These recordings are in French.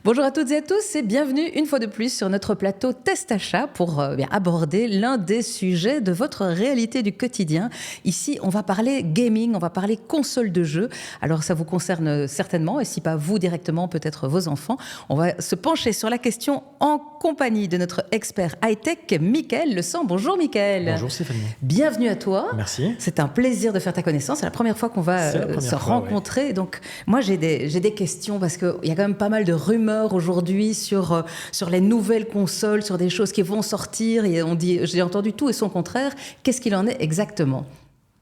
Bonjour à toutes et à tous et bienvenue une fois de plus sur notre plateau Test Achat pour aborder l'un des sujets de votre réalité du quotidien. Ici, on va parler gaming, on va parler console de jeux. Alors ça vous concerne certainement et si pas vous directement, peut-être vos enfants. On va se pencher sur la question en compagnie de notre expert high-tech, Mickaël Le Sang. Bonjour Mickaël. Bonjour Stéphanie. Bienvenue à toi. Merci. C'est un plaisir de faire ta connaissance. C'est la première fois qu'on va se rencontrer. Ouais. Donc moi j'ai des questions parce qu'il y a quand même pas mal de rumeurs aujourd'hui sur les nouvelles consoles, sur des choses qui vont sortir. Et on dit, j'ai entendu tout et son contraire. Qu'est-ce qu'il en est exactement ?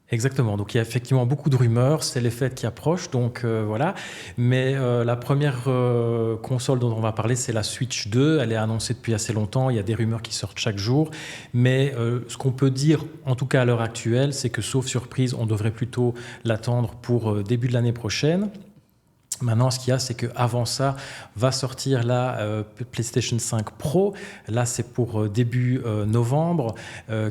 Exactement. Donc il y a effectivement beaucoup de rumeurs, c'est les fêtes qui approchent, donc voilà. Mais la première console dont on va parler, c'est la Switch 2. Elle est annoncée depuis assez longtemps. Il y a des rumeurs qui sortent chaque jour. Mais ce qu'on peut dire, en tout cas à l'heure actuelle, c'est que sauf surprise, on devrait plutôt l'attendre pour début de l'année prochaine. Maintenant, ce qu'il y a, c'est qu'avant ça, va sortir la PlayStation 5 Pro. Là, c'est pour début novembre.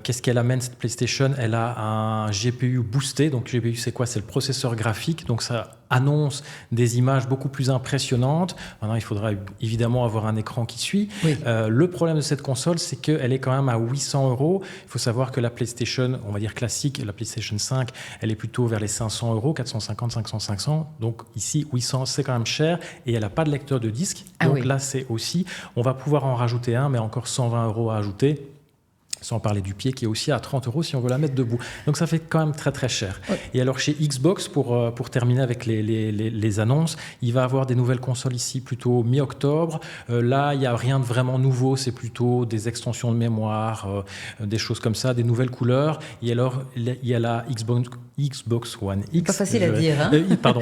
Qu'est-ce qu'elle amène, cette PlayStation ? Elle a un GPU boosté. Donc, GPU, c'est quoi ? C'est le processeur graphique. Donc, ça annonce des images beaucoup plus impressionnantes. Maintenant, il faudra évidemment avoir un écran qui suit. Oui. Le problème de cette console, c'est qu'elle est quand même à 800 €. Il faut savoir que la PlayStation, on va dire classique, la PlayStation 5, elle est plutôt vers les 500 €, 450, 500, 500. Donc ici, 800, c'est quand même cher. Et elle n'a pas de lecteur de disque. Donc là, c'est aussi, on va pouvoir en rajouter un, mais encore 120 € à ajouter. Sans parler du pied qui est aussi à 30 € si on veut la mettre debout. Donc ça fait quand même très très cher. Ouais. Et alors chez Xbox, pour terminer avec les annonces, il va avoir des nouvelles consoles ici plutôt mi-octobre. Là, il n'y a rien de vraiment nouveau, c'est plutôt des extensions de mémoire, des choses comme ça, des nouvelles couleurs. Et alors, il y a la Xbox One X. Pas facile à dire, hein. Pardon,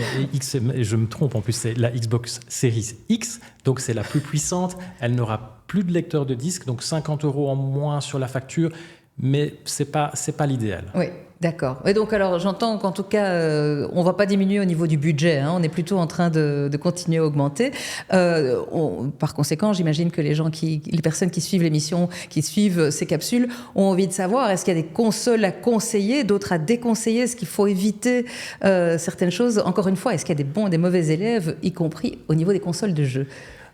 je me trompe en plus, c'est la Xbox Series X. Donc c'est la plus puissante. Elle n'aura plus de lecteur de disque, donc 50 € en moins sur la facture, mais c'est pas l'idéal. Oui, d'accord. Et donc alors j'entends qu'en tout cas on va pas diminuer au niveau du budget, hein, on est plutôt en train de continuer à augmenter. Par conséquent, j'imagine que les personnes qui suivent l'émission, qui suivent ces capsules, ont envie de savoir est-ce qu'il y a des consoles à conseiller, d'autres à déconseiller, est-ce qu'il faut éviter certaines choses. Encore une fois, est-ce qu'il y a des bons et des mauvais élèves, y compris au niveau des consoles de jeux ?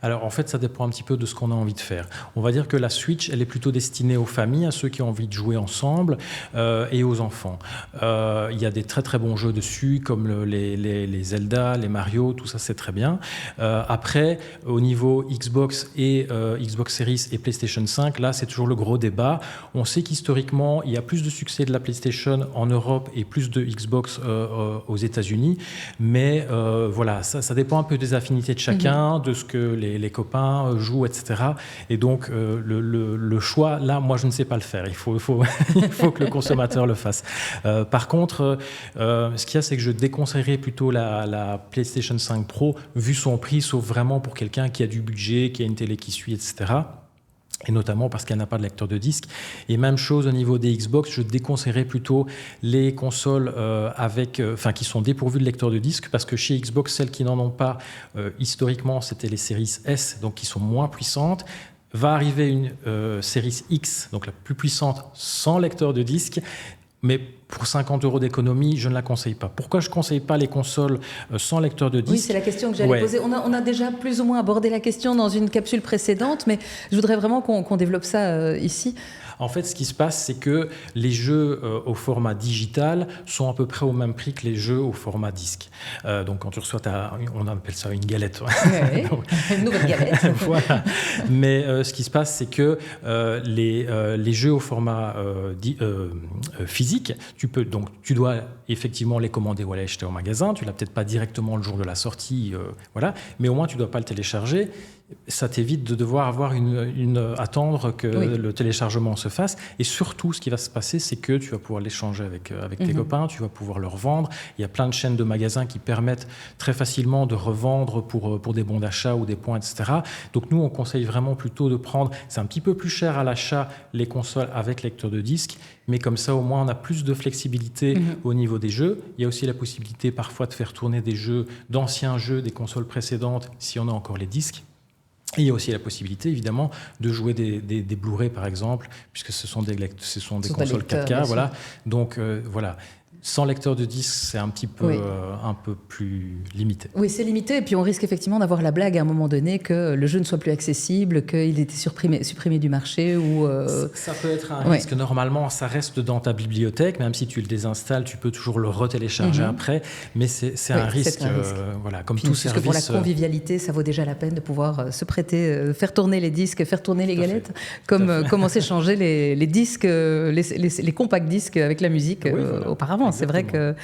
Alors en fait, ça dépend un petit peu de ce qu'on a envie de faire. On va dire que la Switch, elle est plutôt destinée aux familles, à ceux qui ont envie de jouer ensemble et aux enfants. Il y a des très très bons jeux dessus, comme les Zelda, les Mario, tout ça c'est très bien. Après, au niveau Xbox et Xbox Series et PlayStation 5, là c'est toujours le gros débat. On sait qu'historiquement, il y a plus de succès de la PlayStation en Europe et plus de Xbox aux États-Unis. Mais voilà, ça dépend un peu des affinités de chacun, de ce que les copains jouent, etc. Et donc, le choix, là, moi, je ne sais pas le faire. Il faut que le consommateur le fasse. Par contre, ce qu'il y a, c'est que je déconseillerais plutôt la PlayStation 5 Pro, vu son prix, sauf vraiment pour quelqu'un qui a du budget, qui a une télé qui suit, etc. Et notamment parce qu'elle n'a pas de lecteur de disque. Et même chose au niveau des Xbox, je déconseillerais plutôt les consoles qui sont dépourvues de lecteur de disque, parce que chez Xbox, celles qui n'en ont pas, historiquement, c'était les séries S, donc qui sont moins puissantes. Va arriver une série X, donc la plus puissante, sans lecteur de disque. Mais pour 50 € d'économie, je ne la conseille pas. Pourquoi je ne conseille pas les consoles sans lecteur de disque ? Oui, c'est la question que j'allais poser. On a déjà plus ou moins abordé la question dans une capsule précédente, mais je voudrais vraiment qu'on développe ça ici. En fait, ce qui se passe, c'est que les jeux au format digital sont à peu près au même prix que les jeux au format disque. Donc, quand tu reçois on appelle ça une galette. Oui, donc, une nouvelle galette. Voilà. Mais ce qui se passe, c'est que les jeux au format physique, tu dois effectivement les commander ou aller acheter au magasin. Tu l'as peut-être pas directement le jour de la sortie, voilà. Mais au moins, tu dois pas le télécharger. Ça t'évite de devoir attendre que le téléchargement se fasse. Et surtout, ce qui va se passer, c'est que tu vas pouvoir l'échanger avec tes copains, tu vas pouvoir le revendre. Il y a plein de chaînes de magasins qui permettent très facilement de revendre pour des bons d'achat ou des points, etc. Donc nous, on conseille vraiment plutôt de prendre, c'est un petit peu plus cher à l'achat, les consoles avec lecteur de disque, mais comme ça, au moins, on a plus de flexibilité au niveau des jeux. Il y a aussi la possibilité parfois de faire tourner d'anciens jeux, des consoles précédentes, si on a encore les disques. Et il y a aussi la possibilité, évidemment, de jouer des Blu-ray, par exemple, puisque ce sont des consoles 4K. Voilà. Donc, voilà. Sans lecteur de disque, c'est un petit peu, un peu plus limité. Oui, c'est limité. Et puis on risque effectivement d'avoir la blague à un moment donné que le jeu ne soit plus accessible, qu'il ait été supprimé du marché. Ou Ça peut être un risque. Normalement, ça reste dans ta bibliothèque. Même si tu le désinstalles, tu peux toujours le retélécharger après. Mais c'est un risque. Voilà, comme tout service. Pour la convivialité, ça vaut déjà la peine de pouvoir se prêter, faire tourner les disques, faire tourner les galettes, comme on s'échangeait les disques, les compacts disques avec la musique auparavant. C'est vrai que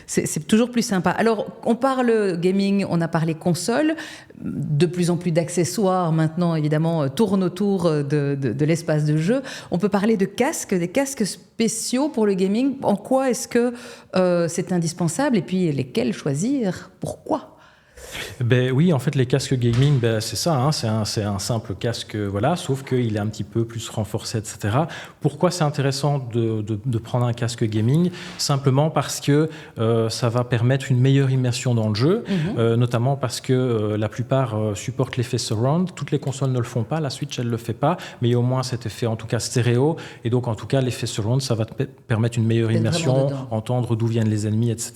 c'est toujours plus sympa. Alors, on parle gaming, on a parlé console. De plus en plus d'accessoires, maintenant, évidemment, tournent autour de l'espace de jeu. On peut parler de casques, des casques spéciaux pour le gaming. En quoi est-ce que c'est indispensable? Et puis, lesquels choisir? Pourquoi? Oui, en fait, les casques gaming, c'est ça, hein, c'est un simple casque, voilà, sauf qu'il est un petit peu plus renforcé, etc. Pourquoi c'est intéressant de prendre un casque gaming? Simplement parce que ça va permettre une meilleure immersion dans le jeu, notamment parce que la plupart supportent l'effet surround. Toutes les consoles ne le font pas, la Switch, elle ne le fait pas, mais il y a au moins cet effet, en tout cas stéréo, et donc en tout cas, l'effet surround, ça va te permettre une meilleure immersion, entendre d'où viennent les ennemis, etc.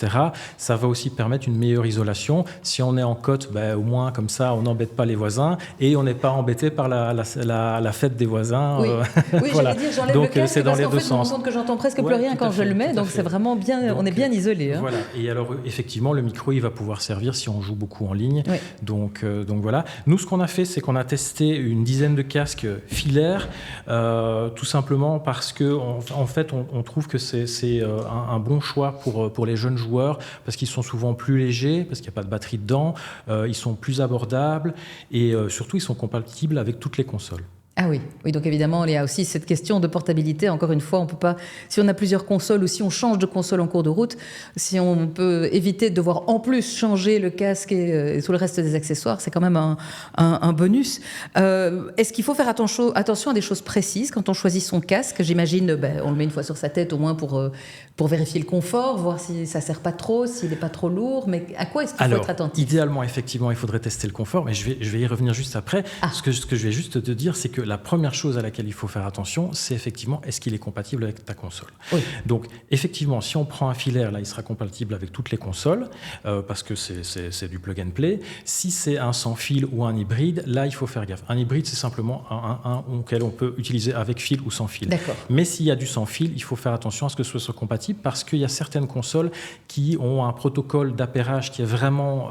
Ça va aussi permettre une meilleure isolation. Si on est en côte, au moins comme ça on n'embête pas les voisins et on n'est pas embêté par la fête des voisins. Oui, voilà. J'allais dire, j'enlève le casque c'est dans parce les qu'en deux fait, je me rends sens. compte que j'entends presque plus rien quand je le mets, donc c'est vraiment bien, on est bien isolé. Hein. Voilà. Et alors effectivement, le micro il va pouvoir servir si on joue beaucoup en ligne. Oui. Donc voilà. Nous, ce qu'on a fait, c'est qu'on a testé une dizaine de casques filaires, tout simplement parce que en fait, on trouve que c'est un bon choix pour les jeunes joueurs parce qu'ils sont souvent plus légers, parce qu'il n'y a pas de batterie dedans. Ils sont plus abordables et surtout ils sont compatibles avec toutes les consoles. Ah oui, donc évidemment, il y a aussi cette question de portabilité. Encore une fois, on peut pas, si on a plusieurs consoles ou si on change de console en cours de route, si on peut éviter de devoir en plus changer le casque et tout le reste des accessoires, c'est quand même un bonus. Est-ce qu'il faut faire attention à des choses précises quand on choisit son casque? J'imagine, on le met une fois sur sa tête au moins pour vérifier le confort, voir si ça sert pas trop, s'il n'est pas trop lourd. Mais à quoi est-ce qu'il faut être attentif? Idéalement, effectivement, il faudrait tester le confort, mais je vais y revenir juste après. Ce que je vais juste te dire, c'est que la première chose à laquelle il faut faire attention, c'est effectivement, est-ce qu'il est compatible avec ta console? Oui. Donc, effectivement, si on prend un filaire, là, il sera compatible avec toutes les consoles, parce que c'est du plug and play. Si c'est un sans fil ou un hybride, là, il faut faire gaffe. Un hybride, c'est simplement un auquel on peut utiliser avec fil ou sans fil. D'accord. Mais s'il y a du sans fil, il faut faire attention à ce que ce soit compatible, parce qu'il y a certaines consoles qui ont un protocole d'appairage qui est vraiment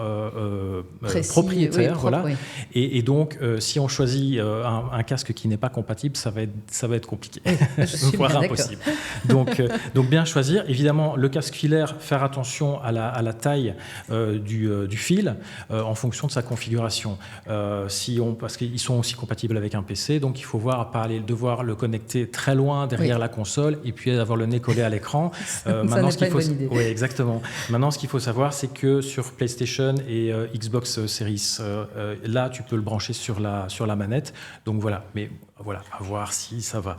propriétaire. Oui, voilà. Oui. Et donc, si on choisit un casque qui n'est pas compatible, ça va être compliqué, voire impossible. Donc bien choisir. Évidemment, le casque filaire, faire attention à la taille du fil en fonction de sa configuration. Parce qu'ils sont aussi compatibles avec un PC, donc il faut devoir le connecter très loin derrière la console et puis avoir le nez collé à l'écran. Maintenant, ce qu'il faut, oui, exactement. Maintenant, ce qu'il faut savoir, c'est que sur PlayStation et Xbox Series, là, tu peux le brancher sur la manette. Donc voilà. Mais voilà, à voir si ça va.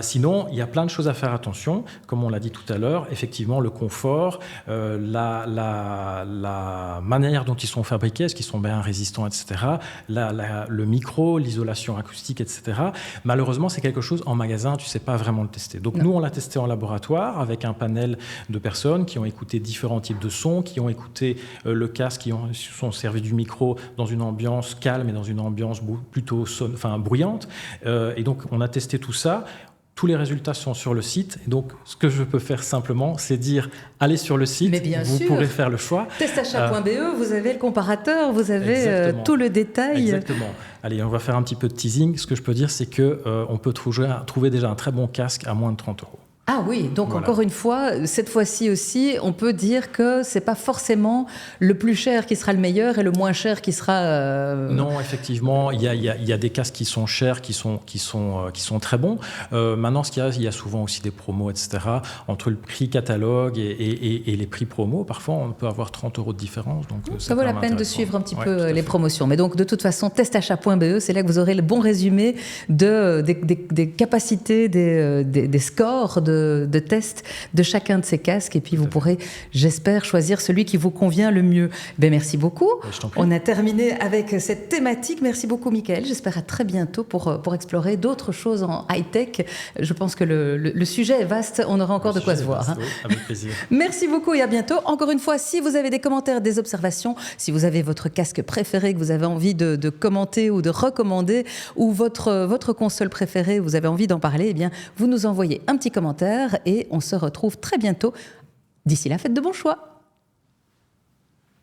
Sinon, il y a plein de choses à faire attention. Comme on l'a dit tout à l'heure, effectivement, le confort, la manière dont ils sont fabriqués, est-ce qu'ils sont bien résistants, etc. Le micro, l'isolation acoustique, etc. Malheureusement, c'est quelque chose en magasin, tu ne sais pas vraiment le tester. Donc nous, on l'a testé en laboratoire avec un panel de personnes qui ont écouté différents types de sons, qui ont écouté le casque, qui se sont servis du micro dans une ambiance calme et dans une ambiance plutôt bruyante. Et donc, on a testé tout ça. Tous les résultats sont sur le site. Et donc, ce que je peux faire simplement, c'est dire, allez sur le site, vous pourrez faire le choix. Testachat.be, vous avez le comparateur, vous avez tout le détail. Exactement. Allez, on va faire un petit peu de teasing. Ce que je peux dire, c'est qu'on peut trouver déjà un très bon casque à moins de 30 €. Ah oui, donc voilà. Encore une fois, cette fois-ci aussi, on peut dire que c'est pas forcément le plus cher qui sera le meilleur et le moins cher qui sera... Non, effectivement, il y a des casques qui sont chers, qui sont très bons. Maintenant, ce qu'il y a, il y a souvent aussi des promos, etc. Entre le prix catalogue et les prix promos, parfois, on peut avoir 30 € de différence. Donc ça vaut la peine de suivre un petit peu les promotions. Mais donc, de toute façon, testachat.be, c'est là que vous aurez le bon résumé des capacités, des scores de tests de chacun de ces casques et puis vous pourrez, j'espère, choisir celui qui vous convient le mieux. Merci beaucoup. On a terminé avec cette thématique. Merci beaucoup, Michael. J'espère à très bientôt pour explorer d'autres choses en high-tech. Je pense que le sujet est vaste. On aura encore de quoi se voir. Oui, avec plaisir. Merci beaucoup et à bientôt. Encore une fois, si vous avez des commentaires, des observations, si vous avez votre casque préféré que vous avez envie de commenter ou de recommander, ou votre console préférée, vous avez envie d'en parler, eh bien, vous nous envoyez un petit commentaire et on se retrouve très bientôt. D'ici là, faites de bons choix.